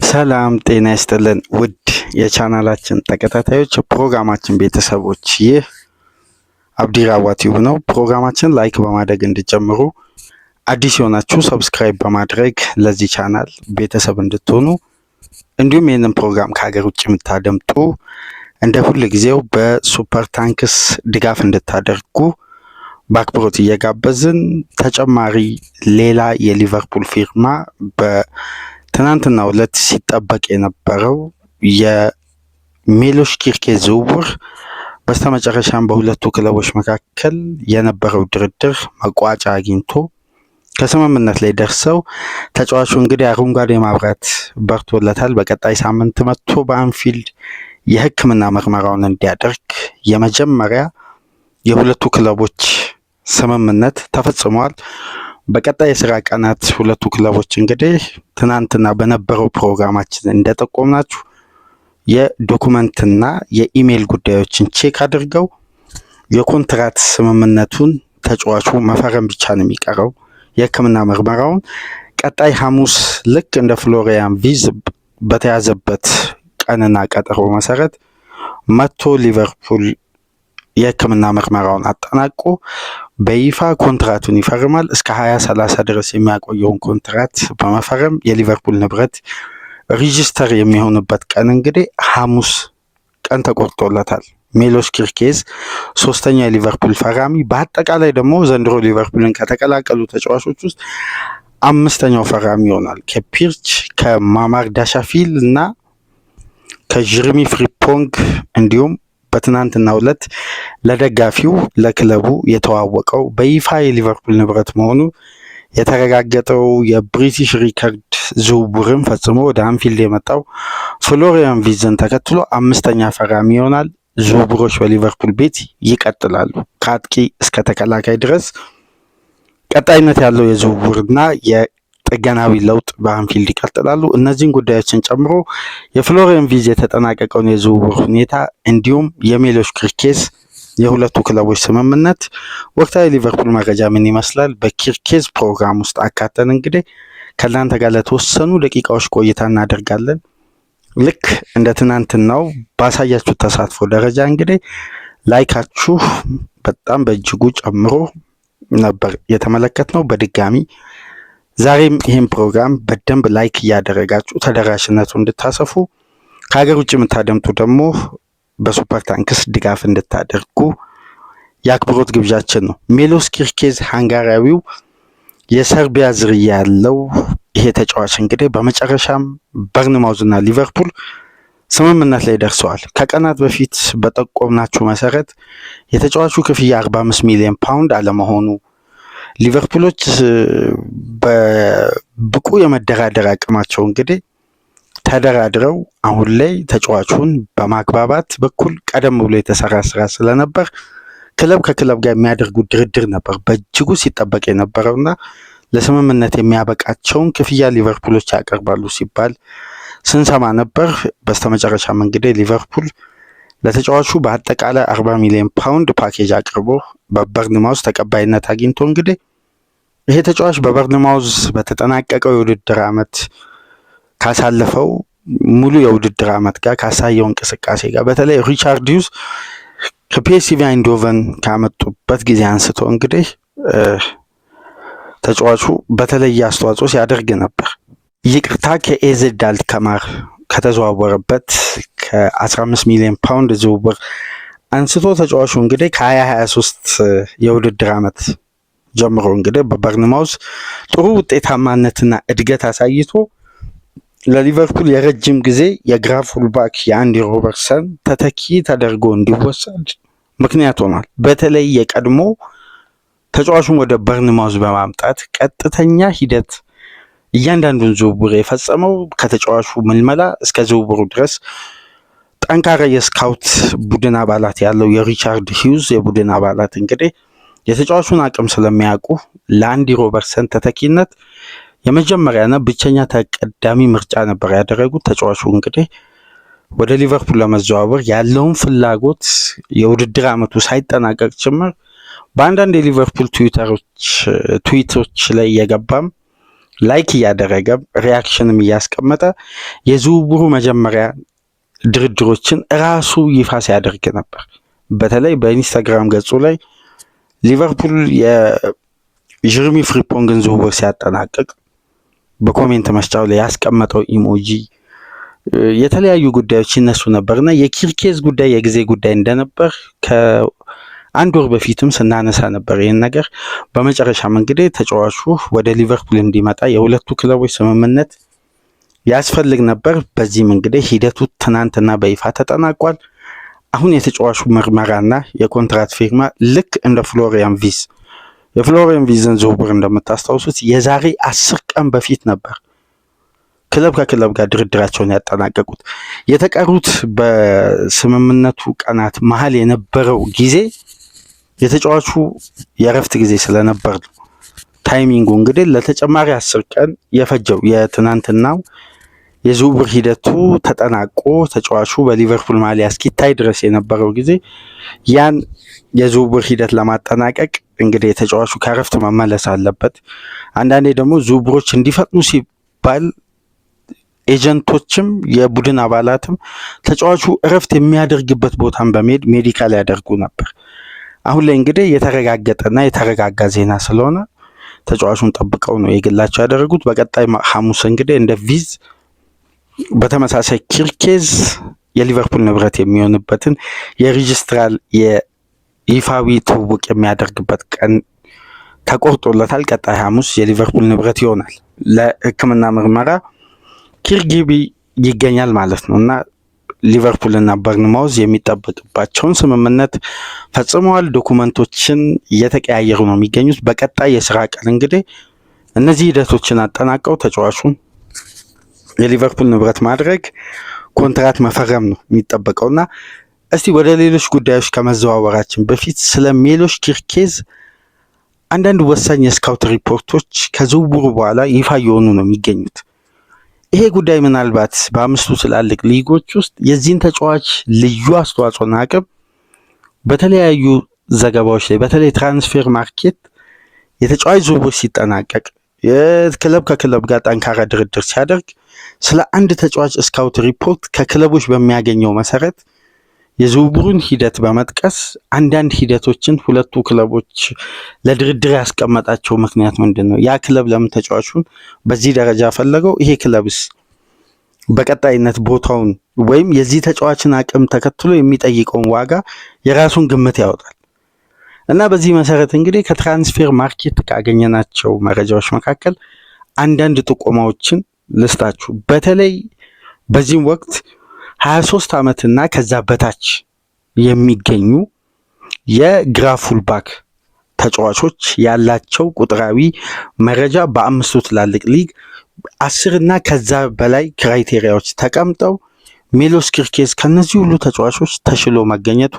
ሰላም ጤና ይስጥልን ውድ የቻናላችን ተከታታዮች ፕሮግራማችን ቤተሰቦች፣ ይህ አብዲራዋ ቲዩብ ነው። ፕሮግራማችን ላይክ በማድረግ እንድትጀምሩ፣ አዲስ የሆናችሁ ሰብስክራይብ በማድረግ ለዚህ ቻናል ቤተሰብ እንድትሆኑ፣ እንዲሁም ይህንን ፕሮግራም ከሀገር ውጭ የምታደምጡ እንደ ሁል ጊዜው በሱፐር ታንክስ ድጋፍ እንድታደርጉ በአክብሮት እየጋበዝን ተጨማሪ ሌላ የሊቨርፑል ፊርማ በትናንትናው ዕለት ሲጠበቅ የነበረው የሜሎሽ ኪርኬዝ ዝውውር በስተመጨረሻም በሁለቱ ክለቦች መካከል የነበረው ድርድር መቋጫ አግኝቶ ከስምምነት ላይ ደርሰው ተጫዋቹ እንግዲህ አረንጓዴ ማብራት በርቶለታል። በቀጣይ ሳምንት መጥቶ በአንፊልድ የሕክምና ምርመራውን እንዲያደርግ የመጀመሪያ የሁለቱ ክለቦች ስምምነት ተፈጽሟል። በቀጣይ የስራ ቀናት ሁለቱ ክለቦች እንግዲህ ትናንትና በነበረው ፕሮግራማችን እንደጠቆምናችሁ የዶኩመንትና የኢሜል ጉዳዮችን ቼክ አድርገው የኮንትራት ስምምነቱን ተጫዋቹ መፈረም ብቻ ነው የሚቀረው። የሕክምና ምርመራውን ቀጣይ ሐሙስ ልክ እንደ ፍሎሪያን ቪዝ በተያዘበት ቀንና ቀጠሮ መሰረት መጥቶ ሊቨርፑል የሕክምና ምርመራውን አጠናቆ በይፋ ኮንትራቱን ይፈርማል። እስከ 2030 ድረስ የሚያቆየውን ኮንትራት በመፈረም የሊቨርፑል ንብረት ሪጂስተር የሚሆንበት ቀን እንግዲህ ሐሙስ ቀን ተቆርጦለታል። ሜሎሽ ኪርኬዝ ሶስተኛ የሊቨርፑል ፈራሚ፣ በአጠቃላይ ደግሞ ዘንድሮ ሊቨርፑልን ከተቀላቀሉ ተጫዋቾች ውስጥ አምስተኛው ፈራሚ ይሆናል። ከፒርች ከማማር ዳሻፊል እና ከጀርሚ ፍሪፖንግ እንዲሁም በትናንትናው ዕለት ለደጋፊው ለክለቡ የተዋወቀው በይፋ የሊቨርፑል ንብረት መሆኑ የተረጋገጠው የብሪቲሽ ሪከርድ ዝውውርን ፈጽሞ ወደ አንፊልድ የመጣው ፍሎሪያን ቪዝን ተከትሎ አምስተኛ ፈራሚ ይሆናል። ዝውውሮች በሊቨርፑል ቤት ይቀጥላሉ። ከአጥቂ እስከ ተከላካይ ድረስ ቀጣይነት ያለው የዝውውርና የጥገናዊ ለውጥ በአንፊልድ ይቀጥላሉ። እነዚህን ጉዳዮችን ጨምሮ የፍሎሪያን ቪዝ የተጠናቀቀውን የዝውውር ሁኔታ እንዲሁም የሜሎሽ ኪርኬዝ የሁለቱ ክለቦች ስምምነት ወቅታዊ ሊቨርፑል መረጃ ምን ይመስላል በኪርኬዝ ፕሮግራም ውስጥ አካተን እንግዲህ ከእናንተ ጋር ለተወሰኑ ደቂቃዎች ቆይታ እናደርጋለን። ልክ እንደ ትናንትናው ባሳያችሁ ተሳትፎ ደረጃ እንግዲህ ላይካችሁ በጣም በእጅጉ ጨምሮ ነበር የተመለከትነው። በድጋሚ ዛሬም ይህን ፕሮግራም በደንብ ላይክ እያደረጋችሁ ተደራሽነቱ እንድታሰፉ፣ ከሀገር ውጭ የምታደምጡ ደግሞ በሱፐር ታንክስ ድጋፍ እንድታደርጉ የአክብሮት ግብዣችን ነው። ሜሎሽ ኪርኬዝ ሃንጋሪያዊው የሰርቢያ ዝርያ ያለው ይሄ ተጫዋች እንግዲህ በመጨረሻም በርንማውዝና ሊቨርፑል ስምምነት ላይ ደርሰዋል። ከቀናት በፊት በጠቆምናችሁ መሰረት የተጫዋቹ ክፍያ 45 ሚሊዮን ፓውንድ አለመሆኑ ሊቨርፑሎች በብቁ የመደራደር አቅማቸው እንግዲህ ተደራድረው አሁን ላይ ተጫዋቹን በማግባባት በኩል ቀደም ብሎ የተሰራ ስራ ስለነበር ክለብ ከክለብ ጋር የሚያደርጉት ድርድር ነበር በእጅጉ ሲጠበቅ የነበረውና ለስምምነት የሚያበቃቸውን ክፍያ ሊቨርፑሎች ያቀርባሉ ሲባል ስንሰማ ነበር። በስተመጨረሻም እንግዲህ ሊቨርፑል ለተጫዋቹ በአጠቃላይ 40 ሚሊዮን ፓውንድ ፓኬጅ አቅርቦ በበርንማውዝ ተቀባይነት አግኝቶ እንግዲህ ይሄ ተጫዋች በበርንማውዝ በተጠናቀቀው የውድድር ዓመት ካሳለፈው ሙሉ የውድድር ዓመት ጋር ካሳየው እንቅስቃሴ ጋር በተለይ ሪቻርድ ሂውዝ ከፒኤስቪ አይንዶቨን ካመጡበት ጊዜ አንስቶ እንግዲህ ተጫዋቹ በተለየ አስተዋጽኦ ሲያደርግ ነበር። ይቅርታ ከኤዜድ አልከማር ከተዘዋወረበት ከ15 ሚሊዮን ፓውንድ ዝውውር አንስቶ ተጫዋቹ እንግዲህ ከ2023 የውድድር ዓመት ጀምሮ እንግዲህ በበርንማውዝ ጥሩ ውጤታማነትና እድገት አሳይቶ ለሊቨርፑል የረጅም ጊዜ የግራ ፉልባክ የአንዲ ሮበርትሰን ተተኪ ተደርጎ እንዲወሰድ ምክንያት ሆኗል። በተለይ የቀድሞ ተጫዋቹን ወደ በርንማውዝ በማምጣት ቀጥተኛ ሂደት እያንዳንዱን ዝውውር የፈጸመው ከተጫዋቹ ምልመላ እስከ ዝውውሩ ድረስ ጠንካራ የስካውት ቡድን አባላት ያለው የሪቻርድ ሂውዝ የቡድን አባላት እንግዲህ የተጫዋቹን አቅም ስለሚያውቁ ለአንዲ ሮበርትሰን ተተኪነት የመጀመሪያና ብቸኛ ተቀዳሚ ምርጫ ነበር ያደረጉት። ተጫዋቹ እንግዲህ ወደ ሊቨርፑል ለመዘዋወር ያለውን ፍላጎት የውድድር ዓመቱ ሳይጠናቀቅ ጭምር በአንዳንድ የሊቨርፑል ትዊተሮች ላይ እየገባም ላይክ እያደረገ ሪያክሽንም እያስቀመጠ የዝውውሩ መጀመሪያ ድርድሮችን ራሱ ይፋ ሲያደርግ ነበር። በተለይ በኢንስታግራም ገጹ ላይ ሊቨርፑል የጀርሚ ፍሪፖንግን ዝውውር ሲያጠናቅቅ በኮሜንት መስጫው ላይ ያስቀመጠው ኢሞጂ የተለያዩ ጉዳዮች ይነሱ ነበርና የኪርኬዝ ጉዳይ የጊዜ ጉዳይ እንደነበር ከአንድ ወር በፊትም ስናነሳ ነበር ይህን ነገር። በመጨረሻም እንግዲህ ተጫዋቹ ወደ ሊቨርፑል እንዲመጣ የሁለቱ ክለቦች ስምምነት ያስፈልግ ነበር። በዚህም እንግዲህ ሂደቱ ትናንትና በይፋ ተጠናቋል። አሁን የተጫዋቹ ምርመራና የኮንትራት ፊርማ ልክ እንደ ፍሎሪያን ቪዝ የፍሎሪያን ቪዝን ዝውውር እንደምታስታውሱት የዛሬ 10 ቀን በፊት ነበር ክለብ ከክለብ ጋር ድርድራቸውን ያጠናቀቁት። የተቀሩት በስምምነቱ ቀናት መሀል የነበረው ጊዜ የተጫዋቹ የእረፍት ጊዜ ስለነበር ነው። ታይሚንጉ እንግዲህ ለተጨማሪ 10 ቀን የፈጀው የትናንትናው የዝውውር ሂደቱ ተጠናቆ ተጫዋቹ በሊቨርፑል ማሊያ እስኪታይ ድረስ የነበረው ጊዜ ያን የዝውውር ሂደት ለማጠናቀቅ እንግዲህ ተጫዋቹ ከእረፍት መመለስ አለበት። አንዳንዴ ደግሞ ዝውውሮች እንዲፈጥኑ ሲባል ኤጀንቶችም የቡድን አባላትም ተጫዋቹ እረፍት የሚያደርግበት ቦታን በመሄድ ሜዲካል ያደርጉ ነበር። አሁን ላይ እንግዲህ የተረጋገጠና የተረጋጋ ዜና ስለሆነ ተጫዋቹን ጠብቀው ነው የግላቸው ያደረጉት። በቀጣይ ሐሙስ እንግዲህ እንደ ቪዝ በተመሳሳይ ኪርኬዝ የሊቨርፑል ንብረት የሚሆንበትን የሬጅስትራል የይፋዊ ትውውቅ የሚያደርግበት ቀን ተቆርጦለታል። ቀጣይ ሐሙስ የሊቨርፑል ንብረት ይሆናል። ለሕክምና ምርመራ ኪርጊቢ ይገኛል ማለት ነው እና ሊቨርፑል እና በርንማውዝ የሚጠበቅባቸውን ስምምነት ፈጽመዋል። ዶኩመንቶችን እየተቀያየሩ ነው የሚገኙት። በቀጣይ የስራ ቀን እንግዲህ እነዚህ ሂደቶችን አጠናቀው ተጫዋቹን የሊቨርፑል ንብረት ማድረግ ኮንትራት መፈረም ነው የሚጠበቀውና እስቲ ወደ ሌሎች ጉዳዮች ከመዘዋወራችን በፊት ስለ ሜሎሽ ኪርኬዝ አንዳንድ ወሳኝ የስካውት ሪፖርቶች ከዝውውሩ በኋላ ይፋ እየሆኑ ነው የሚገኙት። ይሄ ጉዳይ ምናልባት በአምስቱ ትላልቅ ሊጎች ውስጥ የዚህን ተጫዋች ልዩ አስተዋጽኦና አቅም በተለያዩ ዘገባዎች ላይ በተለይ ትራንስፌር ማርኬት የተጫዋች ዝውውር ሲጠናቀቅ የክለብ ከክለብ ጋር ጠንካራ ድርድር ሲያደርግ ስለ አንድ ተጫዋች ስካውት ሪፖርት ከክለቦች በሚያገኘው መሰረት የዝውውሩን ሂደት በመጥቀስ አንዳንድ ሂደቶችን ሁለቱ ክለቦች ለድርድር ያስቀመጣቸው ምክንያት ምንድን ነው? ያ ክለብ ለምን ተጫዋቹን በዚህ ደረጃ ፈለገው? ይሄ ክለብስ በቀጣይነት ቦታውን ወይም የዚህ ተጫዋችን አቅም ተከትሎ የሚጠይቀውን ዋጋ የራሱን ግምት ያወጣል እና በዚህ መሰረት እንግዲህ ከትራንስፌር ማርኬት ካገኘናቸው መረጃዎች መካከል አንዳንድ ጥቆማዎችን ልስጣችሁ። በተለይ በዚህም ወቅት 23 ዓመትና ከዛ በታች የሚገኙ የግራ ፉልባክ ተጫዋቾች ያላቸው ቁጥራዊ መረጃ በአምስቱ ትላልቅ ሊግ 10 እና ከዛ በላይ ክራይቴሪያዎች ተቀምጠው ሜሎሽ ኪርኬዝ ከነዚህ ሁሉ ተጫዋቾች ተሽሎ መገኘቱ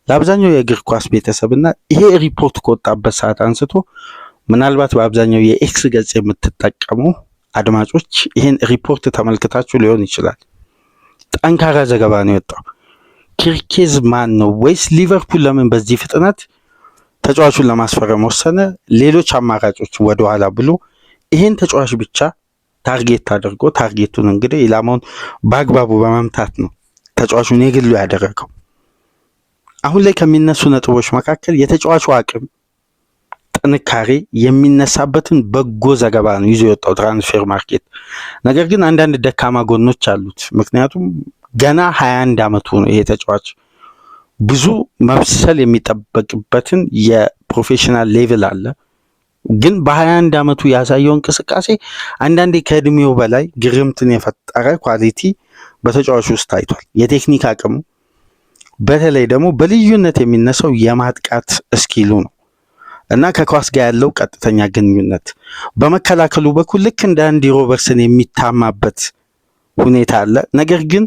ለአብዛኛው የእግር ኳስ ቤተሰብና ይሄ ሪፖርት ከወጣበት ሰዓት አንስቶ ምናልባት በአብዛኛው የኤክስ ገጽ የምትጠቀሙ አድማጮች ይህን ሪፖርት ተመልክታችሁ ሊሆን ይችላል። ጠንካራ ዘገባ ነው የወጣው። ኪርኬዝ ማን ነው? ወይስ ሊቨርፑል ለምን በዚህ ፍጥነት ተጫዋቹን ለማስፈረም ወሰነ? ሌሎች አማራጮች ወደኋላ ብሎ ይሄን ተጫዋች ብቻ ታርጌት አድርጎ ታርጌቱን እንግዲህ ኢላማውን በአግባቡ በመምታት ነው ተጫዋቹን የግሉ ያደረገው። አሁን ላይ ከሚነሱ ነጥቦች መካከል የተጫዋቹ አቅም ጥንካሬ የሚነሳበትን በጎ ዘገባ ነው ይዞ የወጣው ትራንስፌር ማርኬት። ነገር ግን አንዳንድ ደካማ ጎኖች አሉት። ምክንያቱም ገና 21 ዓመቱ ነው ይሄ ተጫዋች። ብዙ መብሰል የሚጠበቅበትን የፕሮፌሽናል ሌቭል አለ። ግን በ21 ዓመቱ ያሳየው እንቅስቃሴ አንዳንዴ ከእድሜው በላይ ግርምትን የፈጠረ ኳሊቲ በተጫዋቹ ውስጥ ታይቷል። የቴክኒክ አቅሙ በተለይ ደግሞ በልዩነት የሚነሳው የማጥቃት እስኪሉ ነው እና ከኳስ ጋር ያለው ቀጥተኛ ግንኙነት በመከላከሉ በኩል ልክ እንደ አንዲ ሮበርትሰን የሚታማበት ሁኔታ አለ። ነገር ግን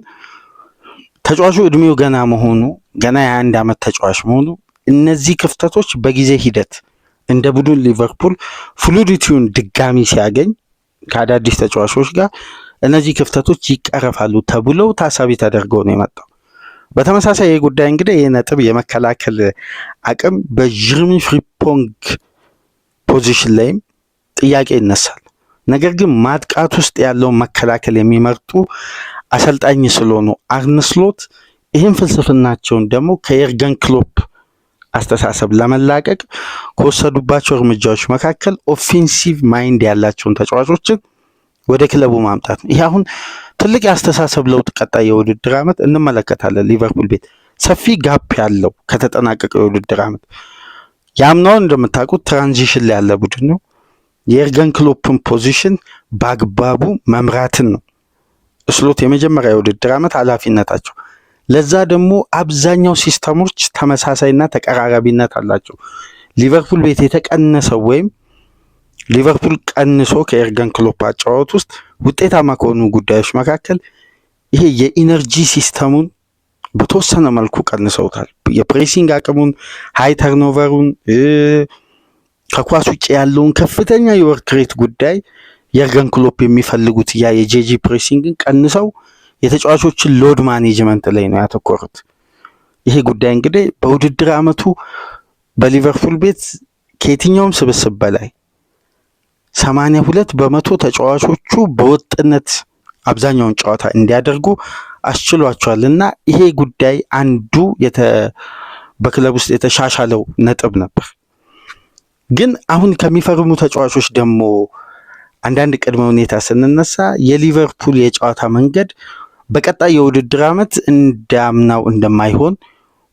ተጫዋቹ እድሜው ገና መሆኑ ገና የ21 ዓመት ተጫዋች መሆኑ እነዚህ ክፍተቶች በጊዜ ሂደት እንደ ቡድን ሊቨርፑል ፍሉዲቲውን ድጋሚ ሲያገኝ ከአዳዲስ ተጫዋቾች ጋር እነዚህ ክፍተቶች ይቀረፋሉ ተብለው ታሳቢ ተደርገው ነው የመጣው። በተመሳሳይ ጉዳይ እንግዲህ ይህ ነጥብ የመከላከል አቅም በጀርሚ ፍሪፖንግ ፖዚሽን ላይም ጥያቄ ይነሳል። ነገር ግን ማጥቃት ውስጥ ያለውን መከላከል የሚመርጡ አሰልጣኝ ስለሆኑ አርነ ስሎት ይህን ፍልስፍናቸውን ደግሞ ከኤርገን ክሎፕ አስተሳሰብ ለመላቀቅ ከወሰዱባቸው እርምጃዎች መካከል ኦፌንሲቭ ማይንድ ያላቸውን ተጫዋቾችን ወደ ክለቡ ማምጣት ነው። ይህ አሁን ትልቅ የአስተሳሰብ ለውጥ ቀጣይ የውድድር ዓመት እንመለከታለን። ሊቨርፑል ቤት ሰፊ ጋፕ ያለው ከተጠናቀቀው የውድድር ዓመት ያምናውን እንደምታውቁት ትራንዚሽን ላይ ያለ ቡድን ነው። የኤርገን ክሎፕን ፖዚሽን በአግባቡ መምራትን ነው ስሎት የመጀመሪያ የውድድር ዓመት ኃላፊነታቸው። ለዛ ደግሞ አብዛኛው ሲስተሞች ተመሳሳይና ተቀራራቢነት አላቸው። ሊቨርፑል ቤት የተቀነሰው ወይም ሊቨርፑል ቀንሶ ከኤርገን ክሎፕ አጨዋወት ውስጥ ውጤታማ ከሆኑ ጉዳዮች መካከል ይሄ የኢነርጂ ሲስተሙን በተወሰነ መልኩ ቀንሰውታል። የፕሬሲንግ አቅሙን፣ ሃይ ተርኖቨሩን፣ ከኳስ ውጭ ያለውን ከፍተኛ የወርክ ሬት ጉዳይ የኤርገን ክሎፕ የሚፈልጉት ያ የጄጂ ፕሬሲንግን ቀንሰው የተጫዋቾችን ሎድ ማኔጅመንት ላይ ነው ያተኮሩት። ይሄ ጉዳይ እንግዲህ በውድድር ዓመቱ በሊቨርፑል ቤት ከየትኛውም ስብስብ በላይ 82% ተጫዋቾቹ በወጥነት አብዛኛውን ጨዋታ እንዲያደርጉ አስችሏቸዋል እና ይሄ ጉዳይ አንዱ በክለብ ውስጥ የተሻሻለው ነጥብ ነበር። ግን አሁን ከሚፈርሙ ተጫዋቾች ደግሞ አንዳንድ ቅድመ ሁኔታ ስንነሳ የሊቨርፑል የጨዋታ መንገድ በቀጣይ የውድድር ዓመት እንዳምናው እንደማይሆን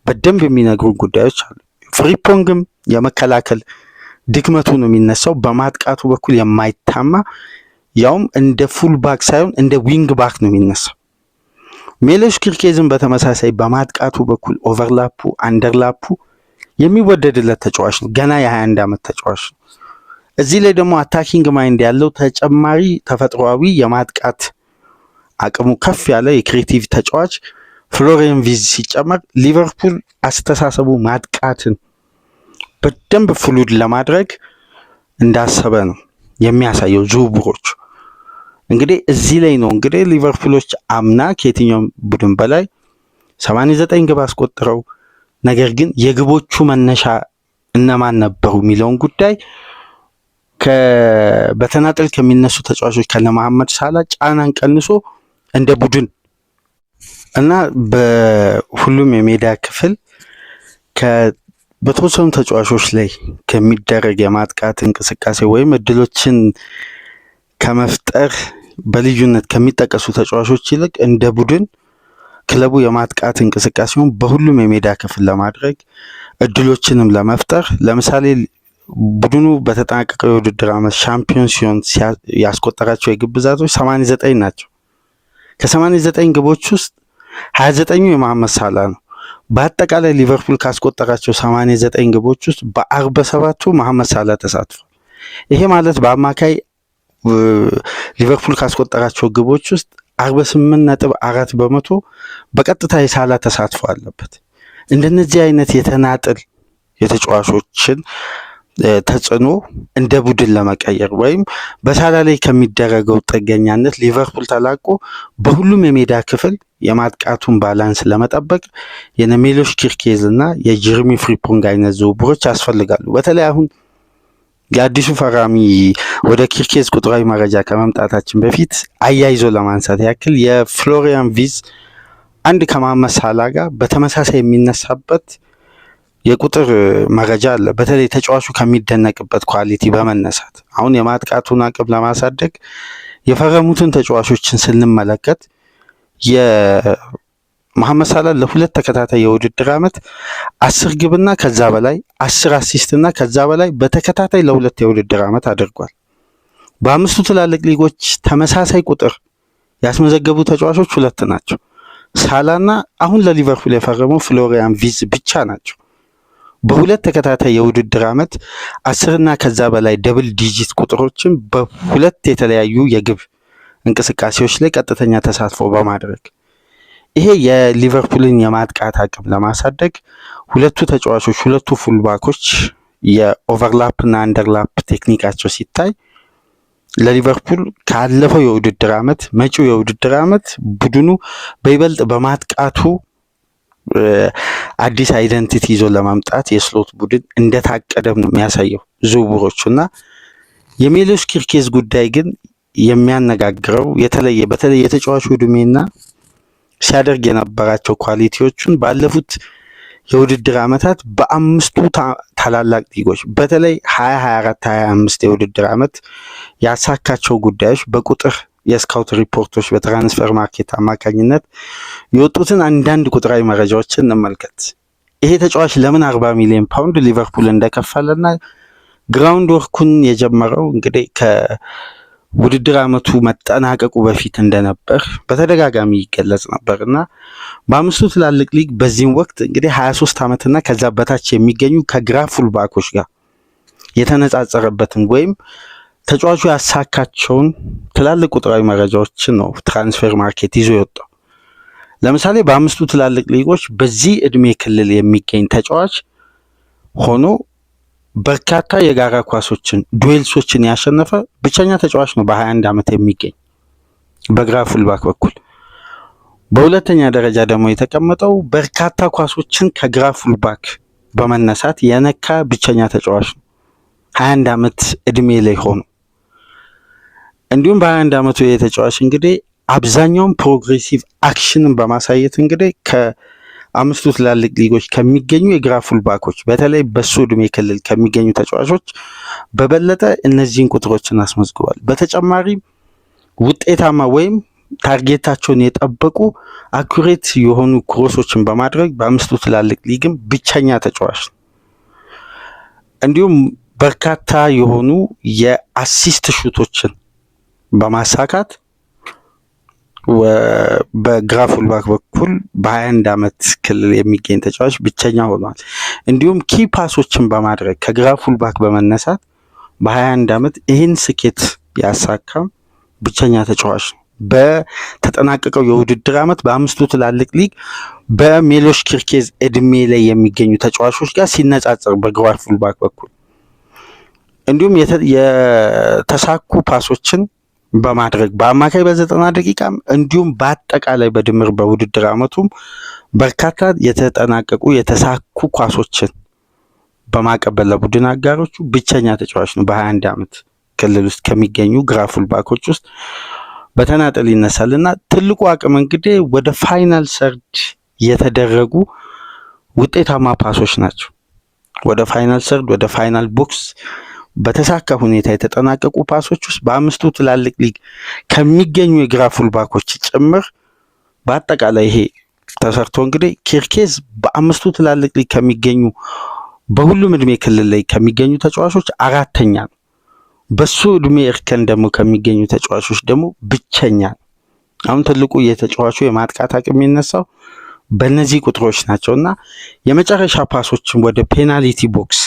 በደንብ የሚነግሩ ጉዳዮች አሉ። ፍሪፖንግም የመከላከል ድክመቱ ነው የሚነሳው። በማጥቃቱ በኩል የማይታማ ያውም እንደ ፉል ባክ ሳይሆን እንደ ዊንግ ባክ ነው የሚነሳው። ሜሎሽ ኪርኬዝም በተመሳሳይ በማጥቃቱ በኩል ኦቨርላፑ አንደርላፑ የሚወደድለት ተጫዋች ነው። ገና የ21 ዓመት ተጫዋች ነው። እዚህ ላይ ደግሞ አታኪንግ ማይንድ ያለው ተጨማሪ ተፈጥሯዊ የማጥቃት አቅሙ ከፍ ያለ የክሬቲቭ ተጫዋች ፍሎሪያን ቪዝ ሲጨመር ሊቨርፑል አስተሳሰቡ ማጥቃትን በደንብ ፍሉድ ለማድረግ እንዳሰበ ነው የሚያሳየው። ዝውውሮች እንግዲህ እዚህ ላይ ነው እንግዲህ ሊቨርፑሎች አምና ከየትኛውም ቡድን በላይ 89 ግብ አስቆጥረው ነገር ግን የግቦቹ መነሻ እነማን ነበሩ የሚለውን ጉዳይ በተናጠል ከሚነሱ ተጫዋቾች ከነ መሐመድ ሳላ ጫናን ቀንሶ እንደ ቡድን እና በሁሉም የሜዳ ክፍል በተወሰኑ ተጫዋቾች ላይ ከሚደረግ የማጥቃት እንቅስቃሴ ወይም እድሎችን ከመፍጠር በልዩነት ከሚጠቀሱ ተጫዋቾች ይልቅ እንደ ቡድን ክለቡ የማጥቃት እንቅስቃሴውን በሁሉም የሜዳ ክፍል ለማድረግ እድሎችንም ለመፍጠር ለምሳሌ ቡድኑ በተጠናቀቀው የውድድር ዓመት ሻምፒዮን ሲሆን ያስቆጠራቸው የግብ ብዛቶች 89 ናቸው። ከ89 ግቦች ውስጥ 29ኙ የመሐመድ ሳላ ነው። በአጠቃላይ ሊቨርፑል ካስቆጠራቸው 89 ግቦች ውስጥ በ47ቱ መሐመድ ሳላ ተሳትፏል። ይሄ ማለት በአማካይ ሊቨርፑል ካስቆጠራቸው ግቦች ውስጥ 48.4% በቀጥታ የሳላ ተሳትፎ አለበት። እንደነዚህ አይነት የተናጥል የተጫዋቾችን ተጽዕኖ እንደ ቡድን ለመቀየር ወይም በሳላ ላይ ከሚደረገው ጥገኛነት ሊቨርፑል ተላቆ በሁሉም የሜዳ ክፍል የማጥቃቱን ባላንስ ለመጠበቅ የሜሎሽ ኪርኬዝ እና የጀርሚ ፍሪፖንግ አይነት ዝውውሮች ያስፈልጋሉ። በተለይ አሁን የአዲሱ ፈራሚ ወደ ኪርኬዝ ቁጥራዊ መረጃ ከመምጣታችን በፊት አያይዞ ለማንሳት ያክል የፍሎሪያን ቪዝ አንድ ከመሐመድ ሳላ ጋር በተመሳሳይ የሚነሳበት የቁጥር መረጃ አለ። በተለይ ተጫዋቹ ከሚደነቅበት ኳሊቲ በመነሳት አሁን የማጥቃቱን አቅም ለማሳደግ የፈረሙትን ተጫዋቾችን ስንመለከት የመሐመድ ሳላ ለሁለት ተከታታይ የውድድር ዓመት 10 ግብና ከዛ በላይ 10 አሲስትና ከዛ በላይ በተከታታይ ለሁለት የውድድር ዓመት አድርጓል። በአምስቱ ትላልቅ ሊጎች ተመሳሳይ ቁጥር ያስመዘገቡ ተጫዋቾች ሁለት ናቸው። ሳላና አሁን ለሊቨርፑል የፈረመው ፍሎሪያን ቪዝ ብቻ ናቸው። በሁለት ተከታታይ የውድድር ዓመት 10 ከዛ በላይ ደብል ዲጂት ቁጥሮችን በሁለት የተለያዩ የግብ እንቅስቃሴዎች ላይ ቀጥተኛ ተሳትፎ በማድረግ ይሄ የሊቨርፑልን የማጥቃት አቅም ለማሳደግ ሁለቱ ተጫዋቾች ሁለቱ ፉልባኮች የኦቨርላፕ እና አንደርላፕ ቴክኒካቸው ሲታይ ለሊቨርፑል ካለፈው የውድድር ዓመት መጪው የውድድር ዓመት ቡድኑ በይበልጥ በማጥቃቱ አዲስ አይደንቲቲ ይዞ ለማምጣት የስሎት ቡድን እንደታቀደም ነው የሚያሳየው ዝውውሮቹ እና የሚሎስ ኪርኬዝ ጉዳይ ግን የሚያነጋግረው በተለይ የተጫዋቹ ዕድሜና ሲያደርግ የነበራቸው ኳሊቲዎቹን ባለፉት የውድድር ዓመታት በአምስቱ ታላላቅ ሊጎች በተለይ 2024 25 የውድድር ዓመት ያሳካቸው ጉዳዮች በቁጥር የስካውት ሪፖርቶች በትራንስፈር ማርኬት አማካኝነት የወጡትን አንዳንድ ቁጥራዊ መረጃዎችን እንመልከት። ይሄ ተጫዋች ለምን 40 ሚሊዮን ፓውንድ ሊቨርፑል እንደከፈለና ግራውንድ ወርኩን የጀመረው እንግዲህ ከውድድር ዓመቱ መጠናቀቁ በፊት እንደነበር በተደጋጋሚ ይገለጽ ነበርና በአምስቱ ትላልቅ ሊግ በዚህም ወቅት እንግዲህ 23 ዓመትና ከዛ በታች የሚገኙ ከግራ ፉልባኮች ጋር የተነጻጸረበትን ወይም ተጫዋቹ ያሳካቸውን ትላልቅ ቁጥራዊ መረጃዎችን ነው ትራንስፈር ማርኬት ይዞ የወጣው። ለምሳሌ በአምስቱ ትላልቅ ሊጎች በዚህ እድሜ ክልል የሚገኝ ተጫዋች ሆኖ በርካታ የጋራ ኳሶችን ዱዌልሶችን ያሸነፈ ብቸኛ ተጫዋች ነው በ21 ዓመት የሚገኝ በግራ ፉልባክ በኩል። በሁለተኛ ደረጃ ደግሞ የተቀመጠው በርካታ ኳሶችን ከግራ ፉልባክ በመነሳት የነካ ብቸኛ ተጫዋች ነው 21 ዓመት እድሜ ላይ ሆኖ። እንዲሁም በ21 ዓመቱ የተጫዋች እንግዲህ አብዛኛውን ፕሮግሬሲቭ አክሽንን በማሳየት እንግዲህ ከአምስቱ ትላልቅ ሊጎች ከሚገኙ የግራ ፉልባኮች በተለይ በሱ እድሜ ክልል ከሚገኙ ተጫዋቾች በበለጠ እነዚህን ቁጥሮችን አስመዝግቧል። በተጨማሪም ውጤታማ ወይም ታርጌታቸውን የጠበቁ አኩሬት የሆኑ ክሮሶችን በማድረግ በአምስቱ ትላልቅ ሊግም ብቸኛ ተጫዋች ነው። እንዲሁም በርካታ የሆኑ የአሲስት ሹቶችን በማሳካት በግራ ፉልባክ በኩል በ21 ዓመት ክልል የሚገኝ ተጫዋች ብቸኛ ሆኗል። እንዲሁም ኪ ፓሶችን በማድረግ ከግራ ፉልባክ በመነሳት በ21 ዓመት ይህን ስኬት ያሳካም ብቸኛ ተጫዋች ነው። በተጠናቀቀው የውድድር ዓመት በአምስቱ ትላልቅ ሊግ በሚሎስ ኪርኬዝ እድሜ ላይ የሚገኙ ተጫዋቾች ጋር ሲነጻጸር በግራ ፉልባክ በኩል እንዲሁም የተሳኩ ፓሶችን በማድረግ በአማካይ በ90 ደቂቃም እንዲሁም በአጠቃላይ በድምር በውድድር ዓመቱም በርካታ የተጠናቀቁ የተሳኩ ኳሶችን በማቀበል ለቡድን አጋሮቹ ብቸኛ ተጫዋች ነው። በ21 ዓመት ክልል ውስጥ ከሚገኙ ግራ ፉልባኮች ውስጥ በተናጠል ይነሳልና ትልቁ አቅም እንግዲህ ወደ ፋይናል ሰርድ የተደረጉ ውጤታማ ፓሶች ናቸው። ወደ ፋይናል ሰርድ ወደ ፋይናል ቦክስ በተሳካ ሁኔታ የተጠናቀቁ ፓሶች ውስጥ በአምስቱ ትላልቅ ሊግ ከሚገኙ የግራ ፉልባኮች ጭምር በአጠቃላይ ይሄ ተሰርቶ እንግዲህ ኪርኬዝ በአምስቱ ትላልቅ ሊግ ከሚገኙ በሁሉም እድሜ ክልል ላይ ከሚገኙ ተጫዋቾች አራተኛ ነው። በሱ እድሜ እርከን ደግሞ ከሚገኙ ተጫዋቾች ደግሞ ብቸኛ ነው። አሁን ትልቁ የተጫዋቹ የማጥቃት አቅም የሚነሳው በእነዚህ ቁጥሮች ናቸውና የመጨረሻ ፓሶችን ወደ ፔናልቲ ቦክስ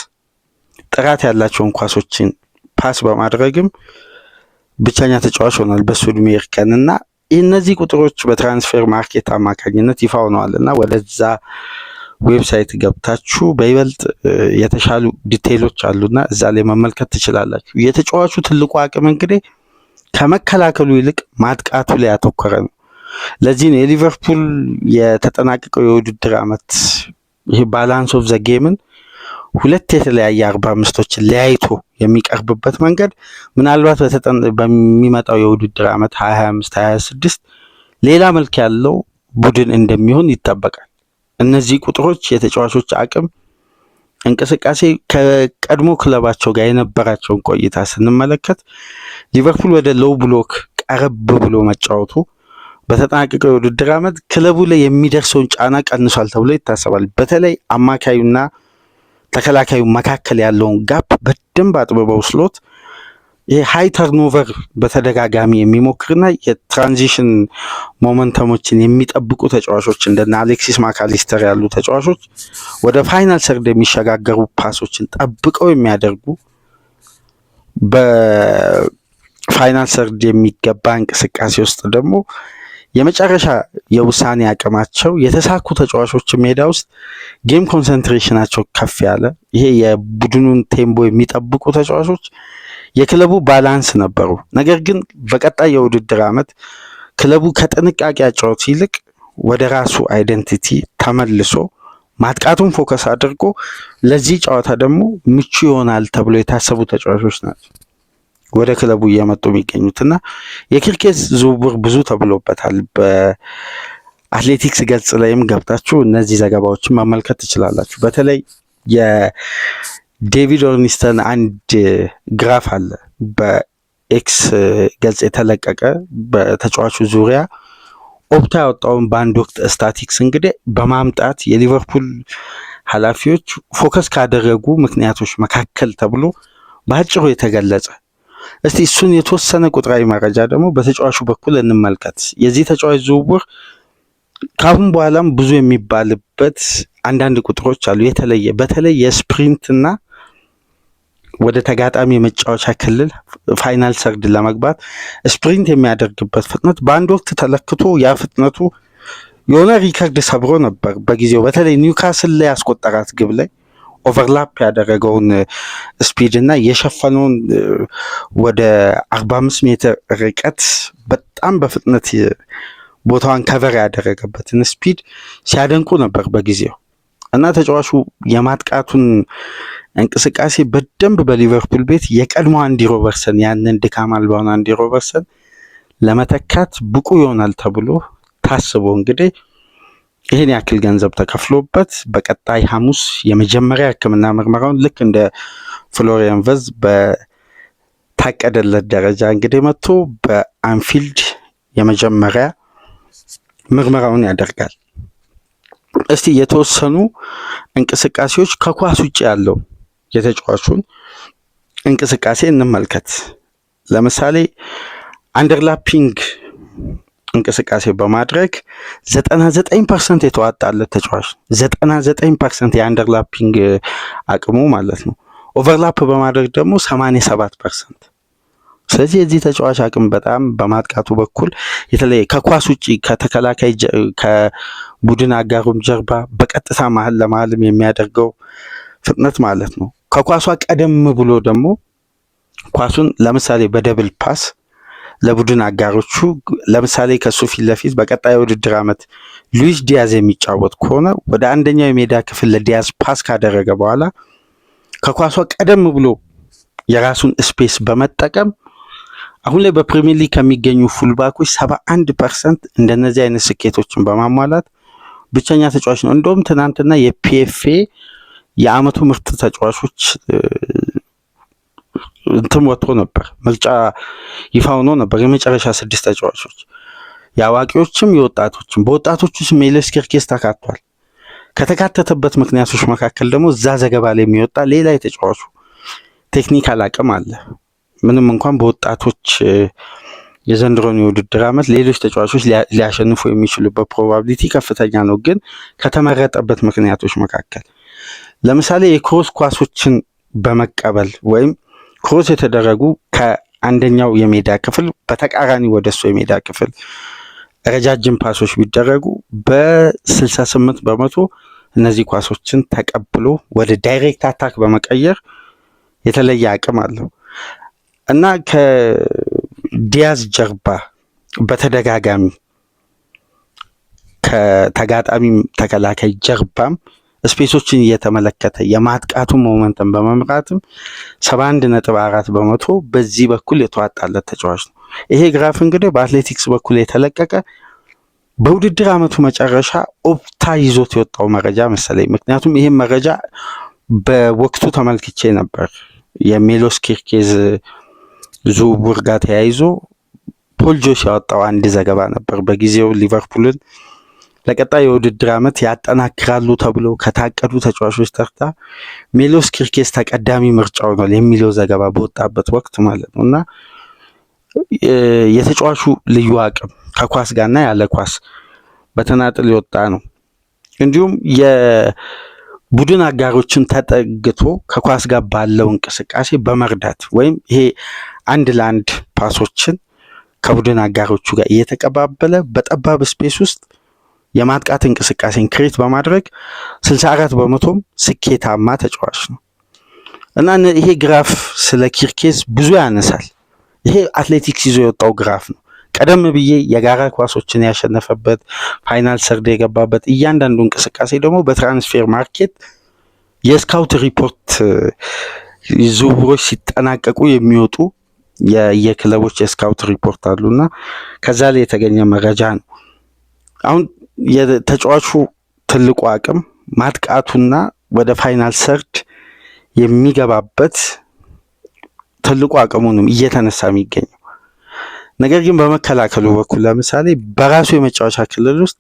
ጥራት ያላቸውን ኳሶችን ፓስ በማድረግም ብቸኛ ተጫዋች ሆኗል በሱ እድሜ እርከንና እነዚህ ቁጥሮች በትራንስፈር ማርኬት አማካኝነት ይፋ ሆነዋልና ወደዛ ዌብሳይት ገብታችሁ በይበልጥ የተሻሉ ዲቴይሎች አሉና እዛ ላይ መመልከት ትችላላችሁ። የተጫዋቹ ትልቁ አቅም እንግዲህ ከመከላከሉ ይልቅ ማጥቃቱ ላይ ያተኮረ ነው። ለዚህ ነው የሊቨርፑል የተጠናቀቀው የውድድር ዓመት ይሄ ባላንስ ኦፍ ዘ ጌምን ሁለት የተለያየ 45ቶችን ለያይቶ የሚቀርብበት መንገድ ምናልባት በሚመጣው የውድድር ዓመት 2025 26 ሌላ መልክ ያለው ቡድን እንደሚሆን ይጠበቃል። እነዚህ ቁጥሮች የተጫዋቾች አቅም እንቅስቃሴ ከቀድሞ ክለባቸው ጋር የነበራቸውን ቆይታ ስንመለከት ሊቨርፑል ወደ ሎው ብሎክ ቀረብ ብሎ መጫወቱ በተጠናቀቀው የውድድር ዓመት ክለቡ ላይ የሚደርሰውን ጫና ቀንሷል ተብሎ ይታሰባል። በተለይ አማካዩና ተከላካዩ መካከል ያለውን ጋፕ በደንብ አጥብበው ስሎት የሃይ ተርኖቨር በተደጋጋሚ የሚሞክርና የትራንዚሽን ሞመንተሞችን የሚጠብቁ ተጫዋቾች እንደና አሌክሲስ ማካሊስተር ያሉ ተጫዋቾች ወደ ፋይናል ሰርድ የሚሸጋገሩ ፓሶችን ጠብቀው የሚያደርጉ በፋይናል ሰርድ የሚገባ እንቅስቃሴ ውስጥ ደግሞ የመጨረሻ የውሳኔ አቅማቸው የተሳኩ ተጫዋቾች ሜዳ ውስጥ ጌም ኮንሰንትሬሽናቸው ከፍ ያለ ይሄ የቡድኑን ቴምፖ የሚጠብቁ ተጫዋቾች የክለቡ ባላንስ ነበሩ። ነገር ግን በቀጣይ የውድድር ዓመት ክለቡ ከጥንቃቄ አጫወት ይልቅ ወደ ራሱ አይደንቲቲ ተመልሶ ማጥቃቱን ፎከስ አድርጎ ለዚህ ጨዋታ ደግሞ ምቹ ይሆናል ተብሎ የታሰቡ ተጫዋቾች ናቸው ወደ ክለቡ እየመጡ የሚገኙትና የኪርኬዝ ዝውውር ብዙ ተብሎበታል። በአትሌቲክስ ገጽ ላይም ገብታችሁ እነዚህ ዘገባዎችን መመልከት ትችላላችሁ። በተለይ የዴቪድ ኦርኒስተን አንድ ግራፍ አለ በኤክስ ገጽ የተለቀቀ በተጫዋቹ ዙሪያ ኦፕታ ያወጣውን በአንድ ወቅት ስታቲክስ እንግዲህ በማምጣት የሊቨርፑል ኃላፊዎች ፎከስ ካደረጉ ምክንያቶች መካከል ተብሎ በአጭሩ የተገለጸ። እስቲ እሱን የተወሰነ ቁጥራዊ መረጃ ደግሞ በተጫዋቹ በኩል እንመልከት። የዚህ ተጫዋች ዝውውር ካሁን በኋላም ብዙ የሚባልበት አንዳንድ ቁጥሮች አሉ። በተለይ የስፕሪንትና ወደ ተጋጣሚ የመጫወቻ ክልል ፋይናል ሰርድ ለመግባት ስፕሪንት የሚያደርግበት ፍጥነት በአንድ ወቅት ተለክቶ ያ ፍጥነቱ የሆነ ሪከርድ ሰብሮ ነበር በጊዜው። በተለይ ኒውካስል ላይ ያስቆጠራት ግብ ላይ ኦቨርላፕ ያደረገውን ስፒድ እና የሸፈነውን ወደ 45 ሜትር ርቀት በጣም በፍጥነት ቦታዋን ከቨር ያደረገበትን ስፒድ ሲያደንቁ ነበር በጊዜው እና ተጫዋቹ የማጥቃቱን እንቅስቃሴ በደንብ በሊቨርፑል ቤት የቀድሞ አንዲ ሮበርትሰን ያንን ድካም አልባውን አንዲ ሮበርትሰን ለመተካት ብቁ ይሆናል ተብሎ ታስቦ እንግዲህ ይህን ያክል ገንዘብ ተከፍሎበት በቀጣይ ሐሙስ የመጀመሪያ ሕክምና ምርመራውን ልክ እንደ ፍሎሪያን ቨዝ በታቀደለት ደረጃ እንግዲህ መጥቶ በአንፊልድ የመጀመሪያ ምርመራውን ያደርጋል። እስቲ የተወሰኑ እንቅስቃሴዎች ከኳስ ውጭ ያለው የተጫዋቹን እንቅስቃሴ እንመልከት። ለምሳሌ አንደርላፒንግ እንቅስቃሴ በማድረግ 99% የተዋጣለት ተጫዋች 99% የአንደርላፒንግ አቅሙ ማለት ነው። ኦቨርላፕ በማድረግ ደግሞ 87%። ስለዚህ የዚህ ተጫዋች አቅም በጣም በማጥቃቱ በኩል የተለየ ከኳስ ውጪ ከተከላካይ ከቡድን አጋሩም ጀርባ በቀጥታ መሀል ለመሀልም የሚያደርገው ፍጥነት ማለት ነው። ከኳሷ ቀደም ብሎ ደግሞ ኳሱን ለምሳሌ በደብል ፓስ ለቡድን አጋሮቹ ለምሳሌ ከሱ ፊት ለፊት በቀጣይ ውድድር ዓመት ሉዊስ ዲያዝ የሚጫወት ከሆነ ወደ አንደኛው የሜዳ ክፍል ለዲያዝ ፓስ ካደረገ በኋላ ከኳሷ ቀደም ብሎ የራሱን ስፔስ በመጠቀም አሁን ላይ በፕሪሚየር ሊግ ከሚገኙ ፉልባኮች 71% እንደነዚህ አይነት ስኬቶችን በማሟላት ብቸኛ ተጫዋች ነው። እንደውም ትናንትና የፒኤፍኤ የአመቱ ምርጥ ተጫዋቾች እንትን ወጥቶ ነበር፣ ምርጫ ይፋ ሆኖ ነበር። የመጨረሻ 6 ተጫዋቾች የአዋቂዎችም የወጣቶችም፣ በወጣቶቹ ውስጥ ሜሎስ ኪርኬዝ ተካቷል። ከተካተተበት ምክንያቶች መካከል ደግሞ እዛ ዘገባ ላይ የሚወጣ ሌላ የተጫዋቹ ቴክኒካል አቅም አለ። ምንም እንኳን በወጣቶች የዘንድሮን የውድድር ዓመት ሌሎች ተጫዋቾች ሊያሸንፉ የሚችሉበት ፕሮባቢሊቲ ከፍተኛ ነው። ግን ከተመረጠበት ምክንያቶች መካከል ለምሳሌ የክሮስ ኳሶችን በመቀበል ወይም ክሮስ የተደረጉ ከአንደኛው የሜዳ ክፍል በተቃራኒ ወደሱ የሜዳ ክፍል ረጃጅም ፓሶች ቢደረጉ በ68% እነዚህ ኳሶችን ተቀብሎ ወደ ዳይሬክት አታክ በመቀየር የተለየ አቅም አለው እና ከዲያዝ ጀርባ በተደጋጋሚ ከተጋጣሚ ተከላካይ ጀርባም ስፔሶችን እየተመለከተ የማጥቃቱ ሞመንተም በመምራትም 71.4% በዚህ በኩል የተዋጣለት ተጫዋች ነው። ይሄ ግራፍ እንግዲህ በአትሌቲክስ በኩል የተለቀቀ በውድድር ዓመቱ መጨረሻ ኦፕታ ይዞት የወጣው መረጃ መሰለኝ። ምክንያቱም ይሄን መረጃ በወቅቱ ተመልክቼ ነበር። የሜሎስ ኪርኬዝ ዝውውር ጋር ተያይዞ ፖል ጆስ ያወጣው አንድ ዘገባ ነበር። በጊዜው ሊቨርፑልን ለቀጣይ የውድድር ዓመት ያጠናክራሉ ተብለው ከታቀዱ ተጫዋቾች ተርታ ሜሎስ ኪርኬዝ ተቀዳሚ ምርጫ ሆኗል የሚለው ዘገባ በወጣበት ወቅት ማለት ነው እና የተጫዋቹ ልዩ አቅም ከኳስ ጋርና ያለ ኳስ በተናጥል የወጣ ነው። እንዲሁም የቡድን አጋሮችን ተጠግቶ ከኳስ ጋር ባለው እንቅስቃሴ በመርዳት ወይም ይሄ አንድ ለአንድ ፓሶችን ከቡድን አጋሮቹ ጋር እየተቀባበለ በጠባብ ስፔስ ውስጥ የማጥቃት እንቅስቃሴን ክሬት በማድረግ 64% ስኬታማ ተጫዋች ነው እና ይሄ ግራፍ ስለ ኪርኬዝ ብዙ ያነሳል። ይሄ አትሌቲክስ ይዞ የወጣው ግራፍ ነው። ቀደም ብዬ የጋራ ኳሶችን ያሸነፈበት ፋይናል ሰርድ የገባበት እያንዳንዱ እንቅስቃሴ ደግሞ በትራንስፌር ማርኬት የስካውት ሪፖርት ዝውውሮች ሲጠናቀቁ የሚወጡ የክለቦች የስካውት ሪፖርት አሉና ከዛ ላይ የተገኘ መረጃ ነው። አሁን የተጫዋቹ ትልቁ አቅም ማጥቃቱና ወደ ፋይናል ሰርድ የሚገባበት ትልቁ አቅሙንም እየተነሳ የሚገኘው ነገር ግን በመከላከሉ በኩል ለምሳሌ በራሱ የመጫወቻ ክልል ውስጥ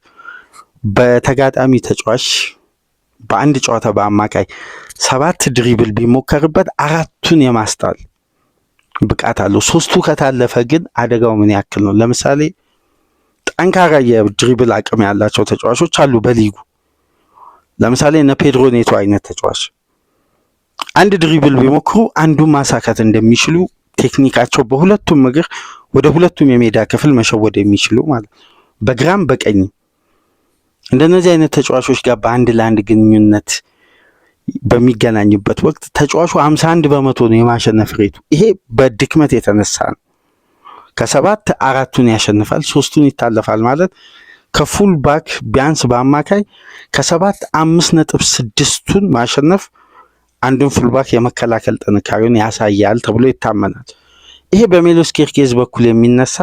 በተጋጣሚ ተጫዋች በአንድ ጨዋታ በአማካይ 7 ድሪብል ቢሞከርበት 4ቱን የማስጣል ብቃት አለው። 3ቱ ከታለፈ ግን አደጋው ምን ያክል ነው? ለምሳሌ ጠንካራ የድሪብል አቅም ያላቸው ተጫዋቾች አሉ በሊጉ። ለምሳሌ እነ ፔድሮ ኔቶ አይነት ተጫዋች አንድ ድሪብል ቢሞክሩ አንዱን ማሳካት እንደሚችሉ ቴክኒካቸው በሁለቱም እግር ወደ ሁለቱም የሜዳ ክፍል መሸወድ የሚችሉ ማለት በግራም በቀኝ እንደነዚህ አይነት ተጫዋቾች ጋር በአንድ ለአንድ ግንኙነት በሚገናኙበት ወቅት ተጫዋቹ 51 በመቶ ነው የማሸነፍ ሬቱ። ይሄ በድክመት የተነሳ ነው። ከ7 4ቱን ያሸንፋል፣ 3ቱን ይታለፋል ማለት ከፉል ባክ ቢያንስ በአማካይ ከ7 5.6ቱን ማሸነፍ አንዱን ፉል ባክ የመከላከል ጥንካሬውን ያሳያል ተብሎ ይታመናል። ይሄ በሜሎስ ኬርኬዝ በኩል የሚነሳ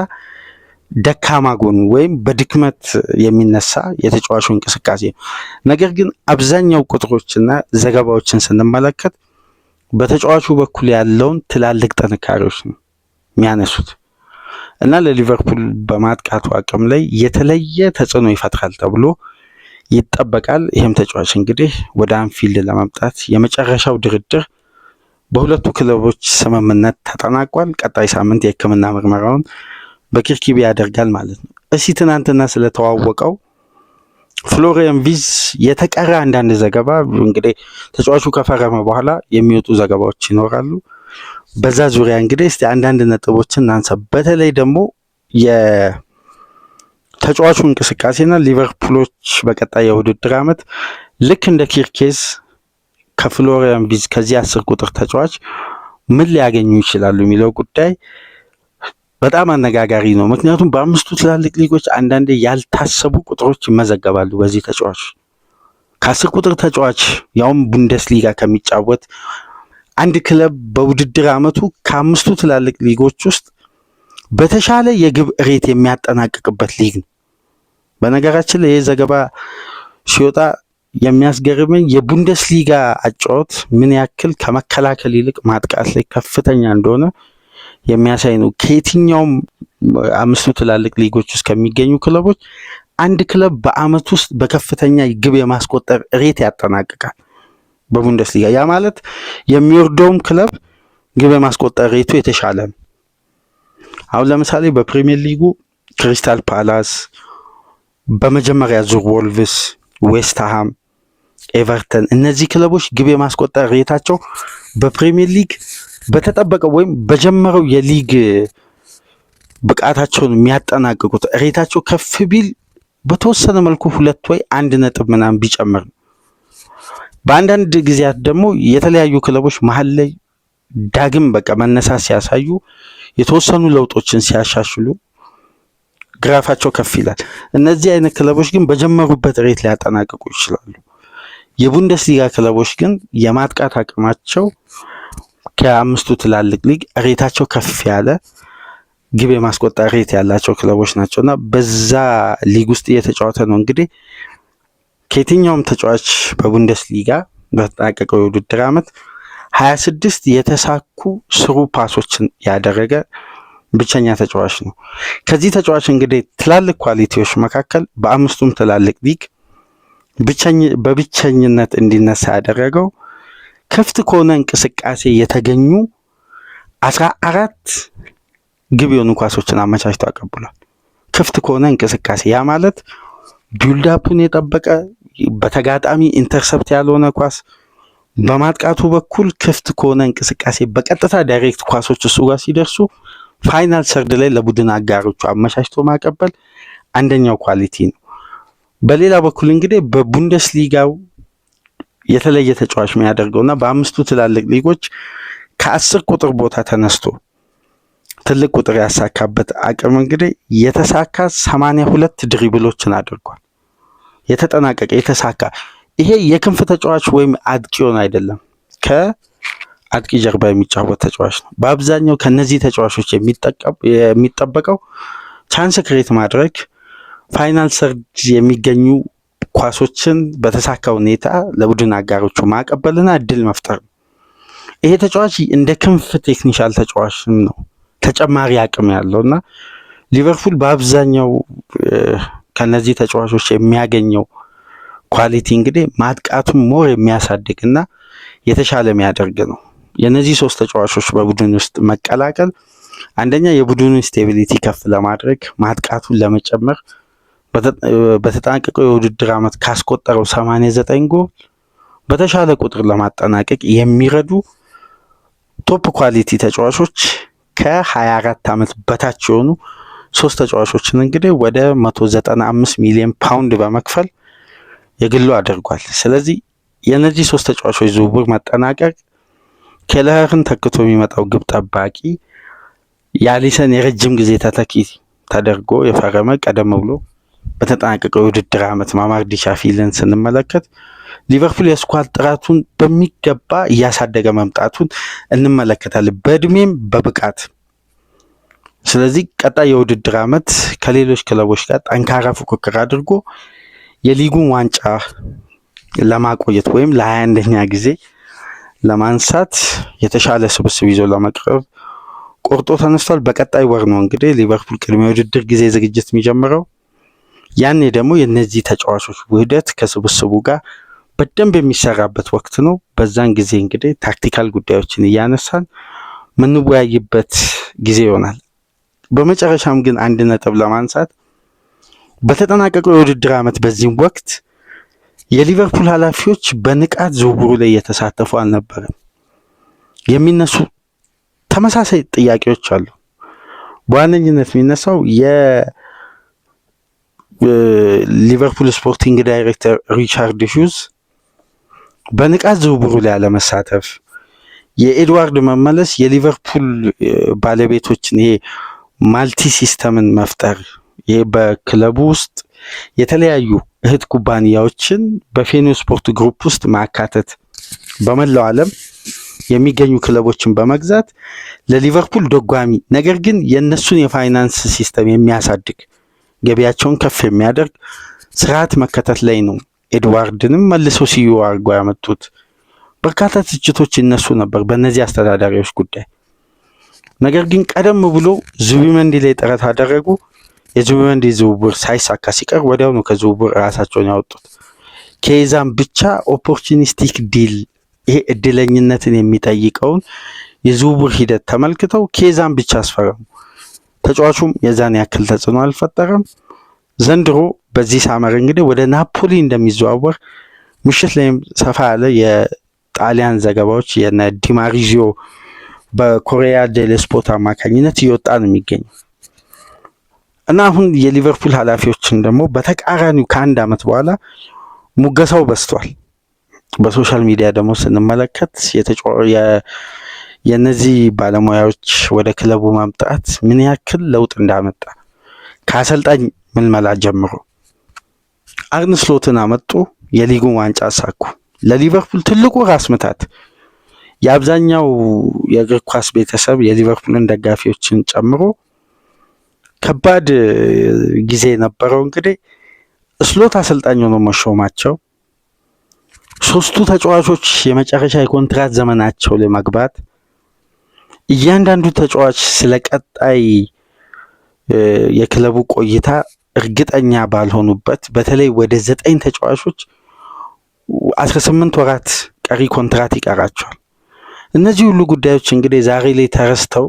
ደካማ ጎኑ ወይም በድክመት የሚነሳ የተጫዋቹ እንቅስቃሴ ነው። ነገር ግን አብዛኛው ቁጥሮችና ዘገባዎችን ስንመለከት በተጫዋቹ በኩል ያለውን ትላልቅ ጥንካሬዎች ነው የሚያነሱት እና ለሊቨርፑል በማጥቃቱ አቅም ላይ የተለየ ተጽዕኖ ይፈጥራል ተብሎ ይጠበቃል። ይህም ተጫዋች እንግዲህ ወደ አንፊልድ ለመምጣት የመጨረሻው ድርድር በሁለቱ ክለቦች ስምምነት ተጠናቋል። ቀጣይ ሳምንት የሕክምና ምርመራውን በኪርኪቢ ያደርጋል ማለት ነው። እስቲ ትናንትና ስለተዋወቀው ፍሎሪያን ቪዝ የተቀረ አንዳንድ ዘገባ እንግዲህ ተጫዋቹ ከፈረመ በኋላ የሚወጡ ዘገባዎች ይኖራሉ። በዛ ዙሪያ እንግዲህ እስቲ አንዳንድ ነጥቦችን እናንሳ። በተለይ ደግሞ የተጫዋቹ እንቅስቃሴና ሊቨርፑሎች በቀጣይ የውድድር ዓመት ልክ እንደ ኪርኬዝ ከፍሎሪያን ቪዝ ከዚህ 10 ቁጥር ተጫዋች ምን ሊያገኙ ይችላሉ የሚለው ጉዳይ በጣም አነጋጋሪ ነው። ምክንያቱም በአምስቱ ትላልቅ ሊጎች አንዳንዴ ያልታሰቡ ቁጥሮች ይመዘገባሉ በዚህ ተጫዋች። ከ10 ቁጥር ተጫዋች ያውም ቡንደስሊጋ ከሚጫወት አንድ ክለብ በውድድር ዓመቱ ከአምስቱ ትላልቅ ሊጎች ውስጥ በተሻለ የግብ ሬት የሚያጠናቅቅበት ሊግ ነው። በነገራችን ላይ ይህ ዘገባ ሲወጣ የሚያስገርመኝ የቡንደስሊጋ አጫወት ምን ያክል ከመከላከል ይልቅ ማጥቃት ላይ ከፍተኛ እንደሆነ የሚያሳይ ነው። ከየትኛውም አምስቱ ትላልቅ ሊጎች ውስጥ ከሚገኙ ክለቦች አንድ ክለብ በአመት ውስጥ በከፍተኛ ግብ የማስቆጠር ሬት ያጠናቅቃል በቡንደስሊጋ። ያ ማለት የሚወርደውም ክለብ ግብ የማስቆጠር ሬቱ የተሻለ ነው። አሁን ለምሳሌ በፕሪሚየር ሊጉ ክሪስታል ፓላስ፣ በመጀመሪያ ዙር ወልቭስ፣ ዌስትሃም፣ ኤቨርተን እነዚህ ክለቦች ግብ የማስቆጠር ሬታቸው በፕሪሚየር ሊግ በተጠበቀው ወይም በጀመረው የሊግ ብቃታቸውን የሚያጠናቅቁት ሬታቸው ከፍ ቢል በተወሰነ መልኩ 2 ወይ 1 ነጥብ ምናምን ቢጨምር ነው። በአንዳንድ ጊዜያት ደግሞ የተለያዩ ክለቦች መሀል ላይ ዳግም በቃ መነሳት ሲያሳዩ የተወሰኑ ለውጦችን ሲያሻሽሉ ግራፋቸው ከፍ ይላል። እነዚህ አይነት ክለቦች ግን በጀመሩበት ሬት ሊያጠናቅቁ ይችላሉ። የቡንደስሊጋ ክለቦች ግን የማጥቃት አቅማቸው ከአምስቱ ትላልቅ ሊግ ሬታቸው ከፍ ያለ ግብ የማስቆጠር ሬት ያላቸው ክለቦች ናቸውና በዛ ሊግ ውስጥ እየተጫወተ ነው። እንግዲህ ከየትኛውም ተጫዋች በቡንደስሊጋ በተጠናቀቀው የውድድር ዓመት 26 የተሳኩ ስሩ ፓሶችን ያደረገ ብቸኛ ተጫዋች ነው። ከዚህ ተጫዋች እንግዲህ ትላልቅ ኳሊቲዎች መካከል በአምስቱም ትላልቅ ሊግ በብቸኝነት እንዲነሳ ያደረገው ክፍት ከሆነ እንቅስቃሴ የተገኙ 14 ግብ የሆኑ ኳሶችን አመቻችቶ አቀብሏል። ክፍት ከሆነ እንቅስቃሴ ያ ማለት ቢልዳፑን የጠበቀ በተጋጣሚ ኢንተርሰፕት ያልሆነ ኳስ፣ በማጥቃቱ በኩል ክፍት ከሆነ እንቅስቃሴ በቀጥታ ዳይሬክት ኳሶች እሱ ጋር ሲደርሱ ፋይናል ሰርድ ላይ ለቡድን አጋሮቹ አመቻችቶ ማቀበል አንደኛው ኳሊቲ ነው። በሌላ በኩል እንግዲህ በቡንደስሊጋው የተለየ ተጫዋች የሚያደርገውና በአምስቱ ትላልቅ ሊጎች ከ10 ቁጥር ቦታ ተነስቶ ትልቅ ቁጥር ያሳካበት አቅም እንግዲህ የተሳካ 82 ድሪብሎችን አድርጓል። የተጠናቀቀ የተሳካ ይሄ የክንፍ ተጫዋች ወይም አጥቂውን አይደለም። አጥቂ ጀርባ የሚጫወት ተጫዋች ነው። በአብዛኛው ከነዚህ ተጫዋቾች የሚጠበቀው ቻንስ ክሬት ማድረግ፣ ፋይናል ሰርድ የሚገኙ ኳሶችን በተሳካ ሁኔታ ለቡድን አጋሮቹ ማቀበልና እድል መፍጠር ነው። ይሄ ተጫዋች እንደ ክንፍ ቴክኒሻል ተጫዋችም ነው፣ ተጨማሪ አቅም ያለውና ሊቨርፑል በአብዛኛው ከነዚህ ተጫዋቾች የሚያገኘው ኳሊቲ እንግዲህ ማጥቃቱን ሞር የሚያሳድግና የተሻለ የሚያደርግ ነው። የነዚህ ሶስት ተጫዋቾች በቡድን ውስጥ መቀላቀል አንደኛ የቡድኑን ስቴቢሊቲ ከፍ ለማድረግ ማጥቃቱን ለመጨመር በተጠናቀቀው የውድድር ዓመት ካስቆጠረው 89 ጎል በተሻለ ቁጥር ለማጠናቀቅ የሚረዱ ቶፕ ኳሊቲ ተጫዋቾች ከ24 ዓመት በታች የሆኑ ሶስት ተጫዋቾችን እንግዲህ ወደ 195 ሚሊዮን ፓውንድ በመክፈል የግሉ አድርጓል። ስለዚህ የነዚህ ሶስት ተጫዋቾች ዝውውር መጠናቀቅ ኬለርን ተክቶ የሚመጣው ግብ ጠባቂ የአሊሰን የረጅም ጊዜ ተተኪ ተደርጎ የፈረመ ቀደም ብሎ በተጠናቀቀው የውድድር ዓመት ማማርዲ ሻፊልን ስንመለከት ሊቨርፑል የስኳድ ጥራቱን በሚገባ እያሳደገ መምጣቱን እንመለከታለን፣ በእድሜም በብቃት። ስለዚህ ቀጣይ የውድድር ዓመት ከሌሎች ክለቦች ጋር ጠንካራ ፉክክር አድርጎ የሊጉን ዋንጫ ለማቆየት ወይም ለ21ኛ ጊዜ ለማንሳት የተሻለ ስብስብ ይዞ ለመቅረብ ቆርጦ ተነስቷል። በቀጣይ ወር ነው እንግዲህ ሊቨርፑል ቅድመ የውድድር ጊዜ ዝግጅት የሚጀምረው። ያኔ ደግሞ የነዚህ ተጫዋቾች ውህደት ከስብስቡ ጋር በደንብ የሚሰራበት ወቅት ነው። በዛን ጊዜ እንግዲህ ታክቲካል ጉዳዮችን እያነሳን ምንወያይበት ጊዜ ይሆናል። በመጨረሻም ግን አንድ ነጥብ ለማንሳት በተጠናቀቀው የውድድር ዓመት በዚህም ወቅት የሊቨርፑል ኃላፊዎች በንቃት ዝውውሩ ላይ የተሳተፉ አልነበረም። የሚነሱ ተመሳሳይ ጥያቄዎች አሉ። በዋነኝነት የሚነሳው የሊቨርፑል ስፖርቲንግ ዳይሬክተር ሪቻርድ ሂውዝ በንቃት ዝውውሩ ላይ አለመሳተፍ፣ የኤድዋርድ መመለስ የሊቨርፑል ባለቤቶችን ይሄ ማልቲ ሲስተምን መፍጠር፣ ይሄ በክለቡ ውስጥ የተለያዩ እህት ኩባንያዎችን በፌኖ ስፖርት ግሩፕ ውስጥ ማካተት፣ በመላው ዓለም የሚገኙ ክለቦችን በመግዛት ለሊቨርፑል ደጓሚ ነገር ግን የነሱን የፋይናንስ ሲስተም የሚያሳድግ ገቢያቸውን ከፍ የሚያደርግ ስርዓት መከተት ላይ ነው ኤድዋርድንም መልሰው ሲዩ አድርገው ያመጡት። በርካታ ትችቶች ይነሱ ነበር በእነዚህ አስተዳዳሪዎች ጉዳይ። ነገር ግን ቀደም ብሎ ዙቢመንዲ ላይ ጥረት አደረጉ። የዙቢመንዲ ዝውውር ሳይሳካ ሲቀር ወዲያው ነው ከዝውውር ራሳቸውን ያወጡት። ኬዛን ብቻ ኦፖርቹኒስቲክ ዲል፣ ይሄ እድለኝነትን የሚጠይቀውን የዝውውር ሂደት ተመልክተው ኬዛን ብቻ አስፈረሙ። ተጫዋቹም የዛን ያክል ተጽዕኖ አልፈጠረም። ዘንድሮ በዚህ ሳመር እንግዲህ ወደ ናፖሊ እንደሚዘዋወር ምሽት ላይም ሰፋ ያለ የጣሊያን ዘገባዎች የነ ዲማሪዚዮ በኮሪያ ዴል ስፖርት አማካኝነት እየወጣ ነው የሚገኘው እና አሁን የሊቨርፑል ኃላፊዎችን ደግሞ በተቃራኒው ከአንድ ዓመት በኋላ ሙገሳው በስቷል። በሶሻል ሚዲያ ደግሞ ስንመለከት የነዚህ ባለሙያዎች ወደ ክለቡ ማምጣት ምን ያክል ለውጥ እንዳመጣ ከአሰልጣኝ ምልመላ ጀምሮ አርነ ስሎትን አመጡ፣ የሊጉን ዋንጫ አሳኩ። ለሊቨርፑል ትልቁ ራስ ምታት የአብዛኛው የእግር ኳስ ቤተሰብ የሊቨርፑልን ደጋፊዎችን ጨምሮ ከባድ ጊዜ የነበረው እንግዲህ ስሎት አሰልጣኝ ሆነው መሾማቸው፣ ሶስቱ ተጫዋቾች የመጨረሻ የኮንትራት ዘመናቸው ላይ መግባት፣ እያንዳንዱ ተጫዋች ስለ ቀጣይ የክለቡ ቆይታ እርግጠኛ ባልሆኑበት በተለይ ወደ 9 ተጫዋቾች 18 ወራት ቀሪ ኮንትራት ይቀራቸዋል። እነዚህ ሁሉ ጉዳዮች እንግዲህ ዛሬ ላይ ተረስተው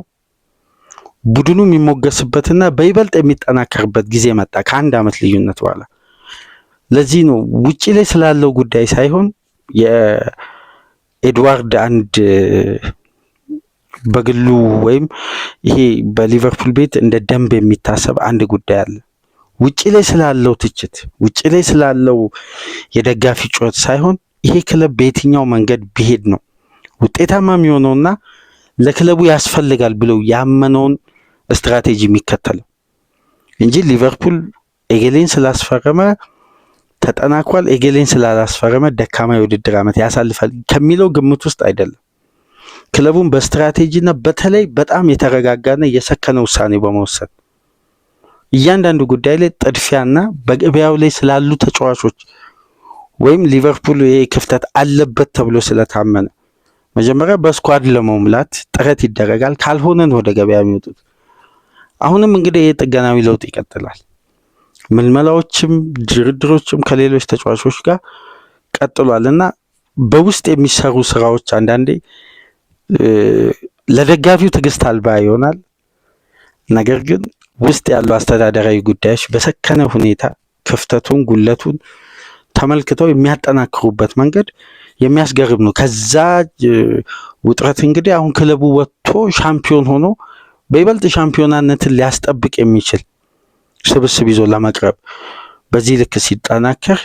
ቡድኑ የሚሞገስበትና በይበልጥ የሚጠናከርበት ጊዜ መጣ ከአንድ ዓመት ልዩነት በኋላ። ለዚህ ነው ውጪ ላይ ስላለው ጉዳይ ሳይሆን የኤድዋርድ አንድ በግሉ ወይም ይሄ በሊቨርፑል ቤት እንደ ደንብ የሚታሰብ አንድ ጉዳይ አለ። ውጪ ላይ ስላለው ትችት፣ ውጪ ላይ ስላለው የደጋፊ ጩኸት ሳይሆን ይሄ ክለብ በየትኛው መንገድ ቢሄድ ነው ውጤታማ የሚሆነውና ለክለቡ ያስፈልጋል ብለው ያመነውን ስትራቴጂ የሚከተለው እንጂ ሊቨርፑል ኤጌሌን ስላስፈረመ ተጠናኳል፣ ኤጌሌን ስላላስፈረመ ደካማ የውድድር ዓመት ያሳልፋል ከሚለው ግምት ውስጥ አይደለም። ክለቡን በስትራቴጂና በተለይ በጣም የተረጋጋና የሰከነ ውሳኔ በመወሰን እያንዳንዱ ጉዳይ ላይ ጥድፊያና በገበያው ላይ ስላሉ ተጫዋቾች ወይም ሊቨርፑል ይሄ ክፍተት አለበት ተብሎ ስለታመነ መጀመሪያ በስኳድ ለመሙላት ጥረት ይደረጋል። ካልሆነን ወደ ገበያ የሚወጡት አሁንም እንግዲህ የጥገናዊ ለውጥ ይቀጥላል። ምልመላዎችም ድርድሮችም ከሌሎች ተጫዋቾች ጋር ቀጥሏልና በውስጥ የሚሰሩ ስራዎች አንዳንዴ ለደጋፊው ትዕግስት አልባ ይሆናል። ነገር ግን ውስጥ ያሉ አስተዳደራዊ ጉዳዮች በሰከነ ሁኔታ ክፍተቱን ጉለቱን ተመልክተው የሚያጠናክሩበት መንገድ የሚያስገርም ነው። ከዛ ውጥረት እንግዲህ አሁን ክለቡ ወጥቶ ሻምፒዮን ሆኖ በይበልጥ ሻምፒዮናነትን ሊያስጠብቅ የሚችል ስብስብ ይዞ ለመቅረብ በዚህ ልክ ሲጠናከር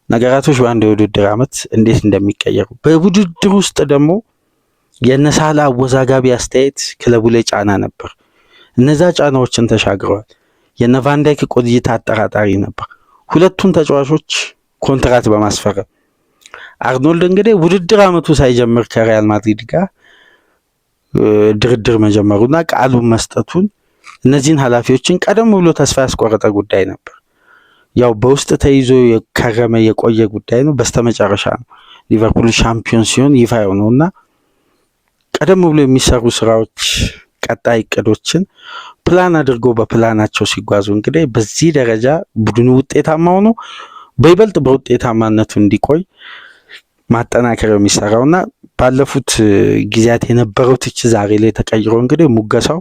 ነገራቶች በአንድ የውድድር ዓመት እንዴት እንደሚቀየሩ በውድድር ውስጥ ደግሞ የነሳላ አወዛጋቢ አስተያየት ክለቡ ላይ ጫና ነበር። እነዛ ጫናዎችን ተሻግረዋል። የነቫንዳይክ ቆይታ አጠራጣሪ ነበር። ሁለቱን ተጫዋቾች ኮንትራት በማስፈረም አርኖልድ እንግዲህ ውድድር ዓመቱ ሳይጀምር ከሪያል ማድሪድ ጋር ድርድር መጀመሩና ቃሉን መስጠቱን እነዚህን ኃላፊዎችን ቀደም ብሎ ተስፋ ያስቆረጠ ጉዳይ ነበር። ያው በውስጥ ተይዞ የከረመ የቆየ ጉዳይ ነው። በስተመጨረሻ ነው ሊቨርፑል ሻምፒዮን ሲሆን ይፋ የሆነውና ቀደም ብሎ የሚሰሩ ስራዎች ቀጣይ እቅዶችን ፕላን አድርገው በፕላናቸው ሲጓዙ እንግዲህ በዚህ ደረጃ ቡድኑ ውጤታማ ሆኖ በይበልጥ በውጤታማነቱ እንዲቆይ ማጠናከር የሚሰራውና ባለፉት ጊዜያት የነበረው ትችት ዛሬ ላይ ተቀይሮ እንግዲህ ሙገሳው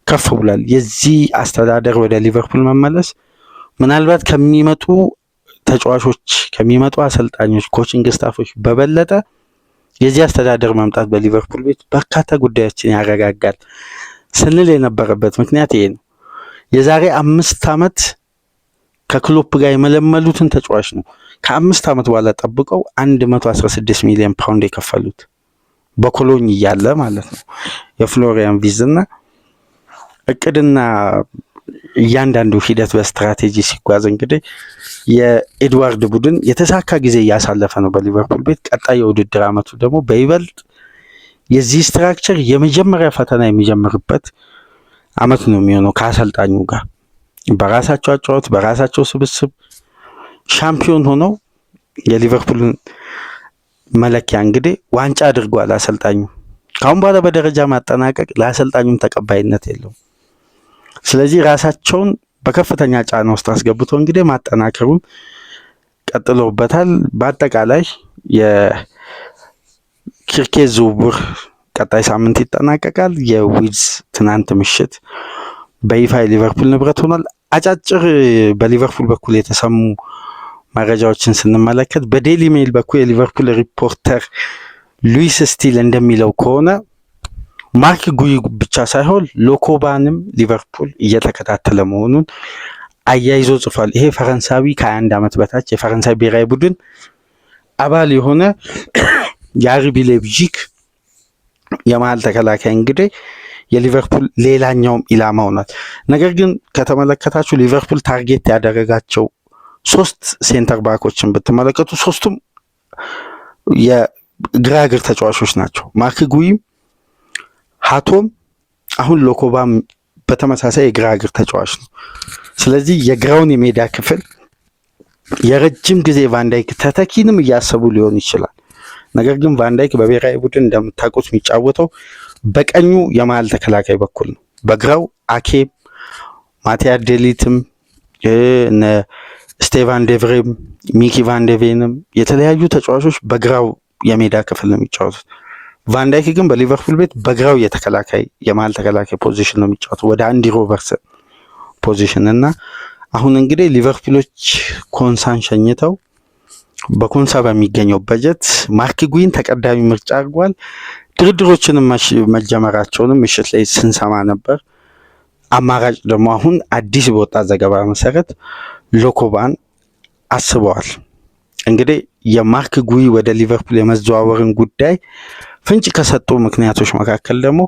ከፍ ብሏል። የዚህ አስተዳደር ወደ ሊቨርፑል መመለስ ምናልባት ከሚመጡ ተጫዋቾች ከሚመጡ አሰልጣኞች ኮቺንግ ስታፎች በበለጠ የዚህ አስተዳደር መምጣት በሊቨርፑል ቤት በርካታ ጉዳዮችን ያረጋጋል ስንል የነበረበት ምክንያት ይሄ ነው። የዛሬ 5 ዓመት ከክሎፕ ጋር የመለመሉትን ተጫዋች ነው ከ5 ዓመት በኋላ ጠብቀው 116 ሚሊዮን ፓውንድ የከፈሉት በኮሎኝ እያለ ማለት ነው። የፍሎሪያን ቪዝና እቅድና እያንዳንዱ ሂደት በስትራቴጂ ሲጓዝ እንግዲህ የኤድዋርድ ቡድን የተሳካ ጊዜ እያሳለፈ ነው በሊቨርፑል ቤት። ቀጣይ የውድድር ዓመቱ ደግሞ በይበልጥ የዚህ ስትራክቸር የመጀመሪያ ፈተና የሚጀምርበት ዓመት ነው የሚሆነው ከአሰልጣኙ ጋር በራሳቸው አጫወት በራሳቸው ስብስብ ሻምፒዮን ሆነው የሊቨርፑልን መለኪያ እንግዲህ ዋንጫ አድርጓል አሰልጣኙ። ካሁን በኋላ በደረጃ ማጠናቀቅ ለአሰልጣኙም ተቀባይነት የለውም። ስለዚህ ራሳቸውን በከፍተኛ ጫና ውስጥ አስገብቶ እንግዲህ ማጠናከሩን ቀጥለውበታል። በአጠቃላይ የኪርኬዝ ዝውውር ቀጣይ ሳምንት ይጠናቀቃል። የዊድስ ትናንት ምሽት በይፋ የሊቨርፑል ንብረት ሆኗል። አጫጭር በሊቨርፑል በኩል የተሰሙ መረጃዎችን ስንመለከት በዴሊ ሜል በኩል የሊቨርፑል ሪፖርተር ሉዊስ ስቲል እንደሚለው ከሆነ ማርክ ጉይ ብቻ ሳይሆን ሎኮባንም ሊቨርፑል እየተከታተለ መሆኑን አያይዞ ጽፏል። ይሄ ፈረንሳዊ ከ21 ዓመት በታች የፈረንሳይ ብሔራዊ ቡድን አባል የሆነ የአርቢ ሌይፕዚግ የመሃል ተከላካይ እንግዲህ የሊቨርፑል ሌላኛውም ኢላማ ሆኗል። ነገር ግን ከተመለከታችሁ ሊቨርፑል ታርጌት ያደረጋቸው 3 ሴንተር ባኮችን ብትመለከቱ ሶስቱም የግራ እግር ተጫዋቾች ናቸው። ማርክ ጉይም ሃቶም አሁን ሎኮባም በተመሳሳይ የግራ እግር ተጫዋች ነው። ስለዚህ የግራውን የሜዳ ክፍል የረጅም ጊዜ ቫንዳይክ ተተኪንም እያሰቡ ሊሆን ይችላል። ነገር ግን ቫንዳይክ በብሔራዊ ቡድን እንደምታውቁት የሚጫወተው በቀኙ የመሃል ተከላካይ በኩል ነው። በግራው አኬም ማቲያ ዴሊትም እነ ስቴቫን ዴቭሬም ሚኪ ቫንዴቬንም የተለያዩ ተጫዋቾች በግራው የሜዳ ክፍል ነው የሚጫወቱት። ቫንዳይክ ግን በሊቨርፑል ቤት በግራው የተከላካይ የመሃል ተከላካይ ፖዚሽን ነው የሚጫወተው ወደ አንዲ ሮበርትሰን ፖዚሽን እና አሁን እንግዲህ ሊቨርፑሎች ኮንሳን ሸኝተው በኮንሳ በሚገኘው በጀት ማርክ ጉይን ተቀዳሚ ምርጫ አድርጓል። ድርድሮችንም መጀመራቸውንም ምሽት ላይ ስንሰማ ነበር። አማራጭ ደግሞ አሁን አዲስ በወጣ ዘገባ መሰረት ሎኮባን አስበዋል። እንግዲህ የማርክ ጉይ ወደ ሊቨርፑል የመዘዋወርን ጉዳይ ፍንጭ ከሰጡ ምክንያቶች መካከል ደግሞ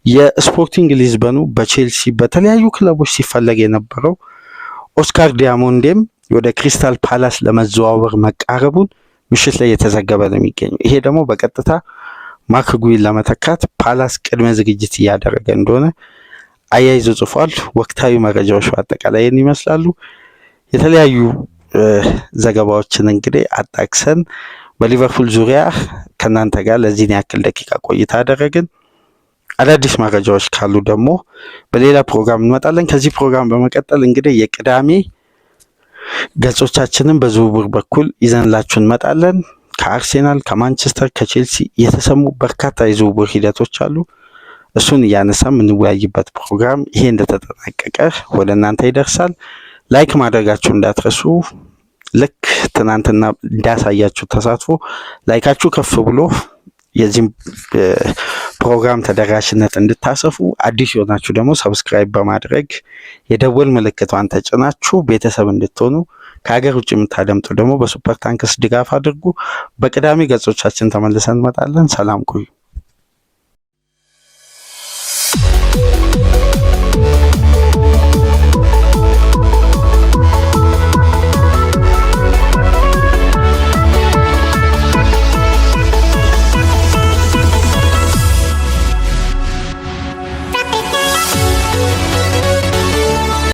የስፖርቲንግ ሊዝበኑ በቼልሲ በተለያዩ ክለቦች ሲፈለግ የነበረው ኦስካር ዲያሞንዴም ወደ ክሪስታል ፓላስ ለመዘዋወር መቃረቡን ምሽት ላይ የተዘገበ ነው የሚገኘው። ይሄ ደግሞ በቀጥታ ማክጉይን ለመተካት ፓላስ ቅድመ ዝግጅት እያደረገ እንደሆነ አያይዞ ጽፏል። ወቅታዊ መረጃዎች በአጠቃላይ ይህን ይመስላሉ። የተለያዩ ዘገባዎችን እንግዲህ አጣቅሰን በሊቨርፑል ዙሪያ ከናንተ ጋር ለዚህን ያክል ደቂቃ ቆይታ አደረግን። አዳዲስ መረጃዎች ካሉ ደግሞ በሌላ ፕሮግራም እንመጣለን። ከዚህ ፕሮግራም በመቀጠል እንግዲህ የቅዳሜ ገጾቻችንን በዝውውር በኩል ይዘንላችሁ እንመጣለን። ከአርሴናል፣ ከማንቸስተር፣ ከቼልሲ የተሰሙ በርካታ የዝውውር ሂደቶች አሉ። እሱን እያነሳ የምንወያይበት ፕሮግራም ይሄ እንደተጠናቀቀ ወደ እናንተ ይደርሳል። ላይክ ማድረጋችሁ እንዳትረሱ። ልክ ትናንትና እንዳሳያችሁ ተሳትፎ ላይካችሁ ከፍ ብሎ የዚህም ፕሮግራም ተደራሽነት እንድታሰፉ፣ አዲስ የሆናችሁ ደግሞ ሰብስክራይብ በማድረግ የደወል ምልክቷን ተጭናችሁ ቤተሰብ እንድትሆኑ፣ ከሀገር ውጭ የምታደምጡ ደግሞ በሱፐር ታንክስ ድጋፍ አድርጉ። በቅዳሜ ገጾቻችን ተመልሰን እንመጣለን። ሰላም ቆዩ።